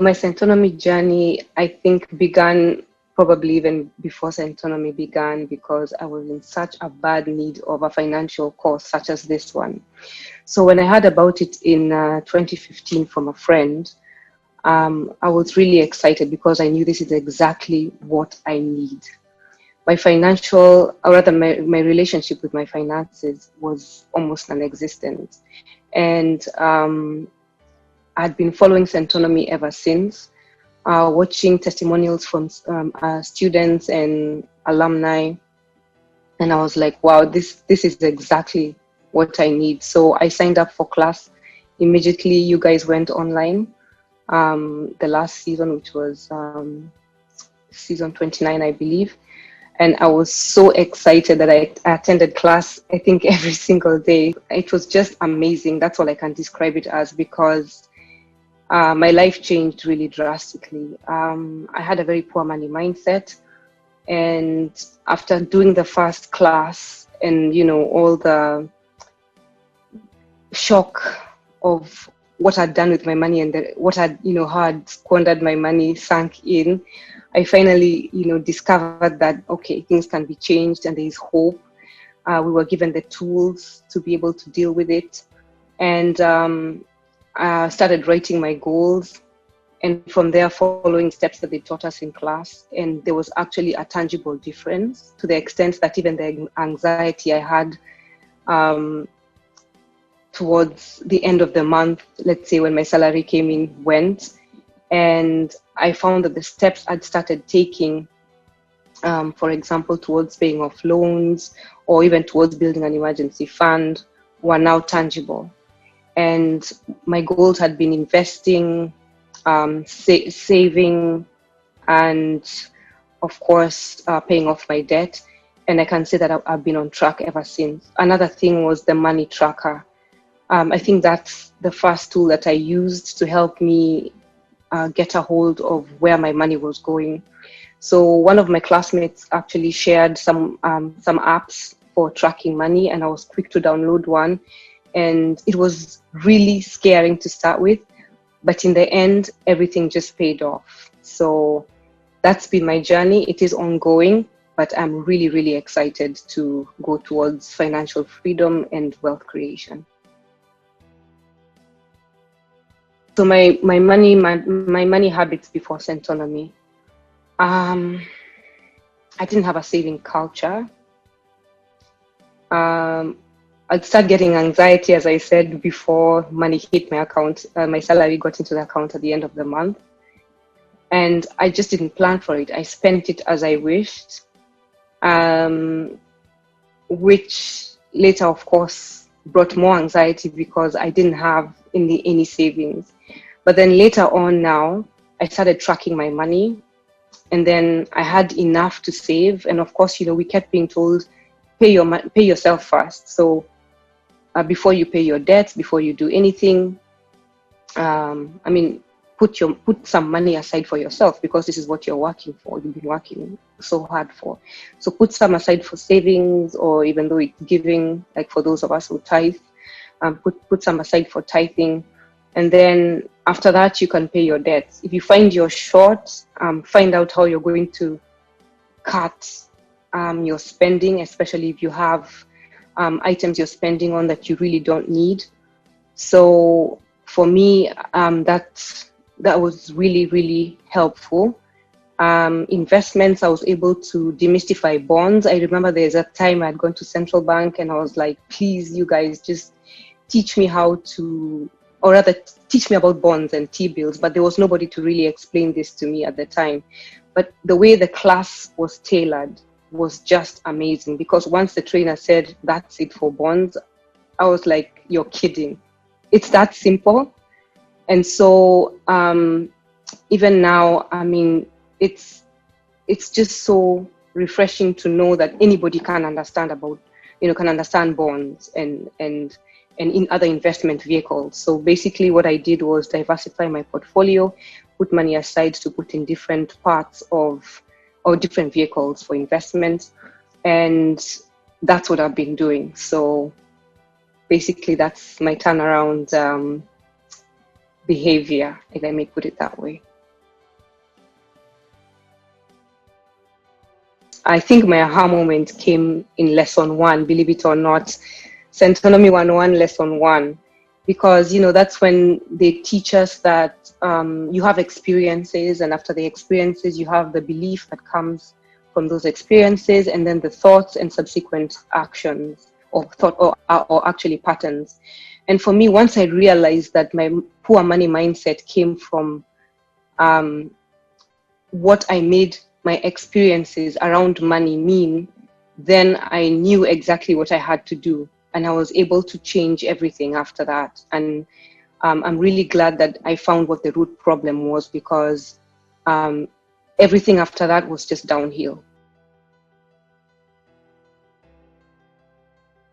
My Centonomy journey, I think, began probably even before Centonomy began, because I was in such a bad need of a financial course such as this one. So when I heard about it in 2015 from a friend, I was really excited because I knew this is exactly what I need. My financial, or rather my relationship with my finances was almost non-existent. And I'd been following Centonomy ever since, watching testimonials from students and alumni. And I was like, wow, this is exactly what I need. So I signed up for class. Immediately, you guys went online. The last season, which was season 29, I believe. And I was so excited that I attended class, I think, every single day. It was just amazing. That's all I can describe it as, because my life changed really drastically. I had a very poor money mindset. And after doing the first class and, all the shock of what I'd done with my money and what I'd, how I'd squandered my money sank in, I finally, discovered that, okay, things can be changed and there is hope. We were given the tools to be able to deal with it. And I started writing my goals. And from there, following steps that they taught us in class. And there was actually a tangible difference, to the extent that even the anxiety I had towards the end of the month, let's say when my salary came in, went. And I found that the steps I'd started taking, for example, towards paying off loans or even towards building an emergency fund, were now tangible. And my goals had been investing, saving, and of course, paying off my debt. And I can say that I've been on track ever since. Another thing was the money tracker. I think that's the first tool that I used to help me get a hold of where my money was going. So one of my classmates actually shared some apps for tracking money, and I was quick to download one. And it was really scaring to start with, but in the end, everything just paid off. So that's been my journey. It is ongoing, but I'm really, really excited to go towards financial freedom and wealth creation. So my money habits before Centonomy. I didn't have a saving culture. I'd start getting anxiety, as I said before, money hit my account. My salary got into the account at the end of the month. And I just didn't plan for it. I spent it as I wished, which later, of course, brought more anxiety because I didn't have any savings. But then later on now, I started tracking my money, and then I had enough to save. And of course, we kept being told, pay yourself first. So before you pay your debts, before you do anything, put some money aside for yourself, because this is what you're working for. You've been working so hard for. So put some aside for savings, or even though it's giving, like for those of us who tithe, put some aside for tithing. And then after that, you can pay your debts. If you find you're short, find out how you're going to cut your spending, especially if you have items you're spending on that you really don't need. So for me, that was really, really helpful. Investments, I was able to demystify bonds. I remember there's a time I'd gone to central bank and I was like, please, you guys, just teach me how to, or rather teach me about bonds and T-bills, but there was nobody to really explain this to me at the time. But the way the class was tailored was just amazing, because once the trainer said, that's it for bonds, I was like, you're kidding. It's that simple. And so even now, it's just so refreshing to know that anybody can understand bonds and in other investment vehicles. So basically what I did was diversify my portfolio, put money aside to put in different parts of, or different vehicles for investment. And that's what I've been doing. So basically that's my turnaround behavior, if I may put it that way. I think my aha moment came in lesson one, believe it or not, Centonomy 101, lesson one, because, that's when they teach us that you have experiences, and after the experiences, you have the belief that comes from those experiences, and then the thoughts and subsequent actions or thought or actually patterns. And for me, once I realized that my poor money mindset came from what I made my experiences around money mean, then I knew exactly what I had to do. And I was able to change everything after that. And I'm really glad that I found what the root problem was, because everything after that was just downhill.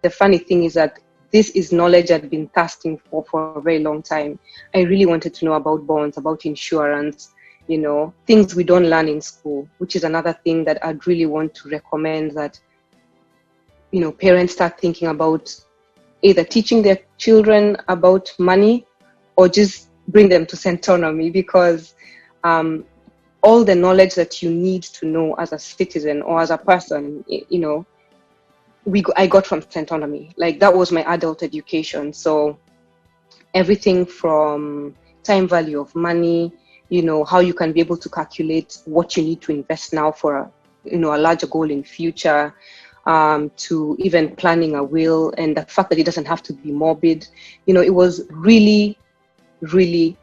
The funny thing is that this is knowledge I'd been thirsting for a very long time. I really wanted to know about bonds, about insurance, things we don't learn in school, which is another thing that I'd really want to recommend, that, parents start thinking about either teaching their children about money or just bring them to Centonomy, because all the knowledge that you need to know as a citizen or as a person, I got from Centonomy. Like, that was my adult education. So everything from time value of money, how you can be able to calculate what you need to invest now for a larger goal in future, to even planning a will, and the fact that it doesn't have to be morbid. It was really, really,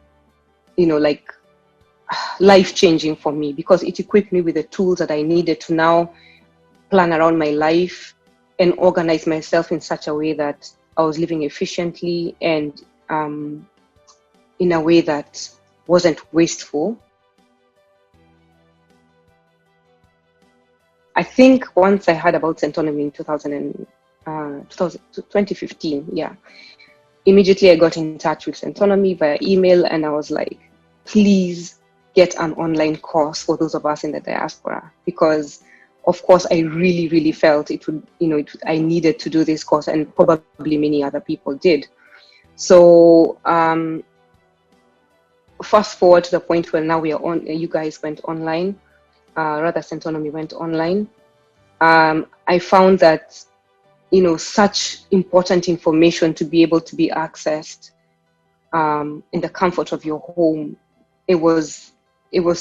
like, life-changing for me, because it equipped me with the tools that I needed to now plan around my life and organize myself in such a way that I was living efficiently and in a way that wasn't wasteful. I think once I heard about Centonomy in 2015, immediately I got in touch with Centonomy via email, and I was like, please get an online course for those of us in the diaspora, because of course I really, really felt I needed to do this course, and probably many other people did. So fast forward to the point where now we are on, you guys went online, Centonomy went online. I found that, such important information to be able to be accessed in the comfort of your home, it was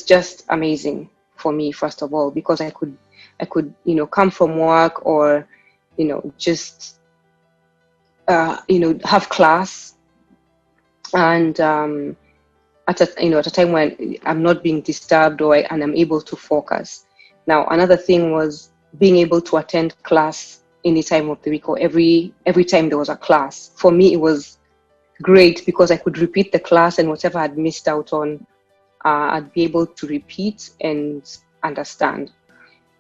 just amazing for me, first of all, because I could come from work, or just have class, and at a time when I'm not being disturbed, and I'm able to focus. Now, another thing was being able to attend class any time of the week, or every time there was a class. For me, it was great, because I could repeat the class, and whatever I'd missed out on, I'd be able to repeat and understand.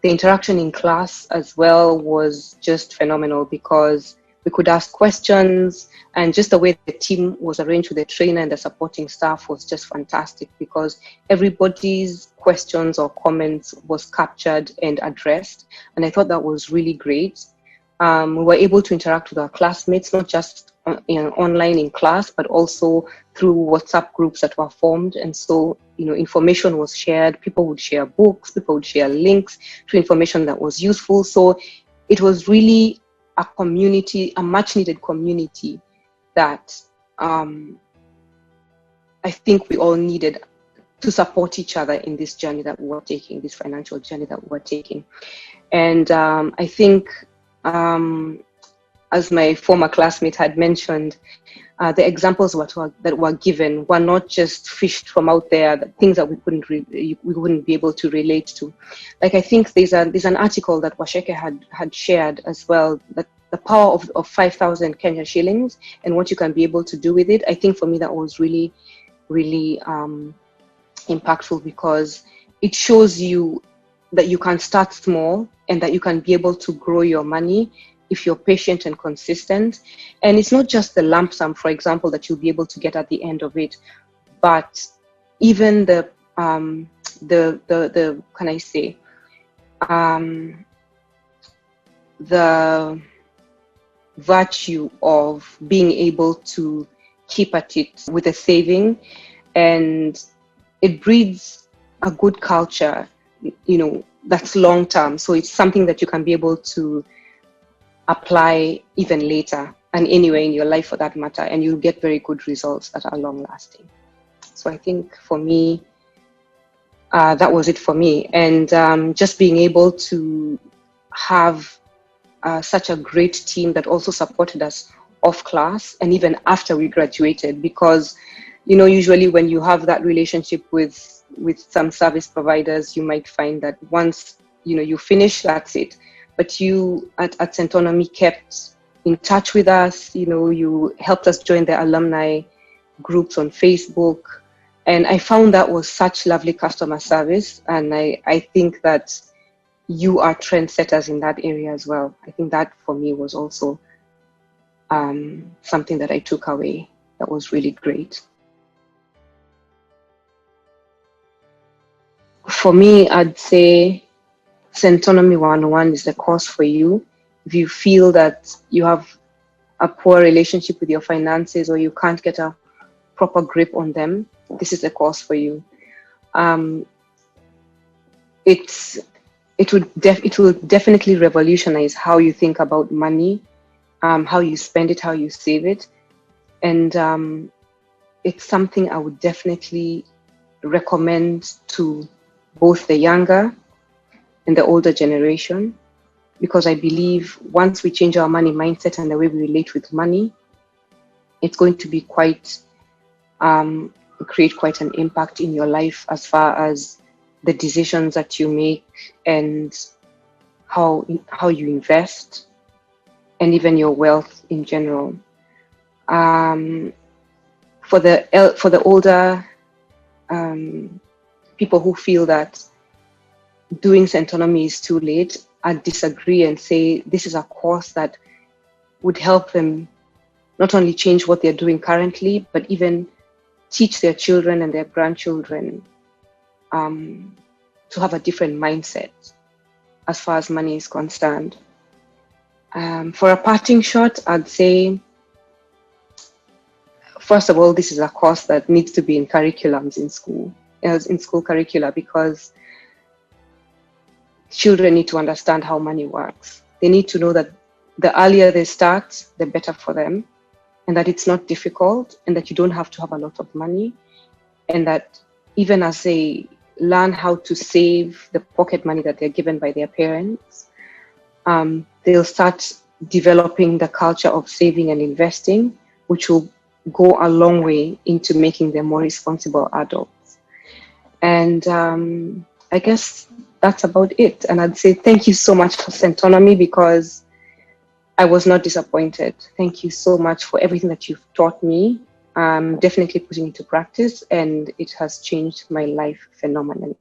The interaction in class as well was just phenomenal, because we could ask questions, and just the way the team was arranged with the trainer and the supporting staff was just fantastic, because everybody's questions or comments was captured and addressed. And I thought that was really great. We were able to interact with our classmates, not just online in class, but also through WhatsApp groups that were formed. And so, information was shared. People would share books, people would share links to information that was useful. So it was really a community, a much needed community that I think we all needed to support each other in this journey that we were taking, this financial journey that we were taking. And I think, as my former classmate had mentioned, the examples that were given were not just fished from out there, the things that we wouldn't be able to relate to. Like, I think there's an article that Washeke had shared as well, that the power of 5,000 Kenya shillings and what you can be able to do with it. I think for me that was really, really impactful, because it shows you that you can start small and that you can be able to grow your money if you're patient and consistent. And it's not just the lump sum, for example, that you'll be able to get at the end of it, but even the can I say, the virtue of being able to keep at it with a saving, and it breeds a good culture, that's long term. So it's something that you can be able to apply even later and anywhere in your life for that matter, and you'll get very good results that are long lasting. So I think for me, that was it for me. And just being able to have such a great team that also supported us off class and even after we graduated, because usually when you have that relationship with some service providers, you might find that once you finish, that's it. But you at Centonomy kept in touch with us. You helped us join the alumni groups on Facebook, and I found that was such lovely customer service. And I think that you are trendsetters in that area as well. I think that for me was also something that I took away that was really great. For me, I'd say Centonomy 101 is the course for you. If you feel that you have a poor relationship with your finances or you can't get a proper grip on them, this is the course for you. It will definitely revolutionize how you think about money, how you spend it, how you save it. And it's something I would definitely recommend to both the younger and the older generation, because I believe once we change our money mindset and the way we relate with money, it's going to be create quite an impact in your life as far as the decisions that you make and how you invest, and even your wealth in general. For the older people who feel that doing Centonomy is too late, I disagree and say this is a course that would help them not only change what they're doing currently, but even teach their children and their grandchildren to have a different mindset as far as money is concerned. For a parting shot, I'd say, first of all, this is a course that needs to be in curriculums in school curricula, because children need to understand how money works. They need to know that the earlier they start, the better for them, and that it's not difficult, and that you don't have to have a lot of money, and that even as they learn how to save the pocket money that they're given by their parents, they'll start developing the culture of saving and investing, which will go a long way into making them more responsible adults. And I guess that's about it. And I'd say thank you so much for Centonomy, because I was not disappointed. Thank you so much for everything that you've taught me. I'm definitely putting it into practice, and it has changed my life phenomenally.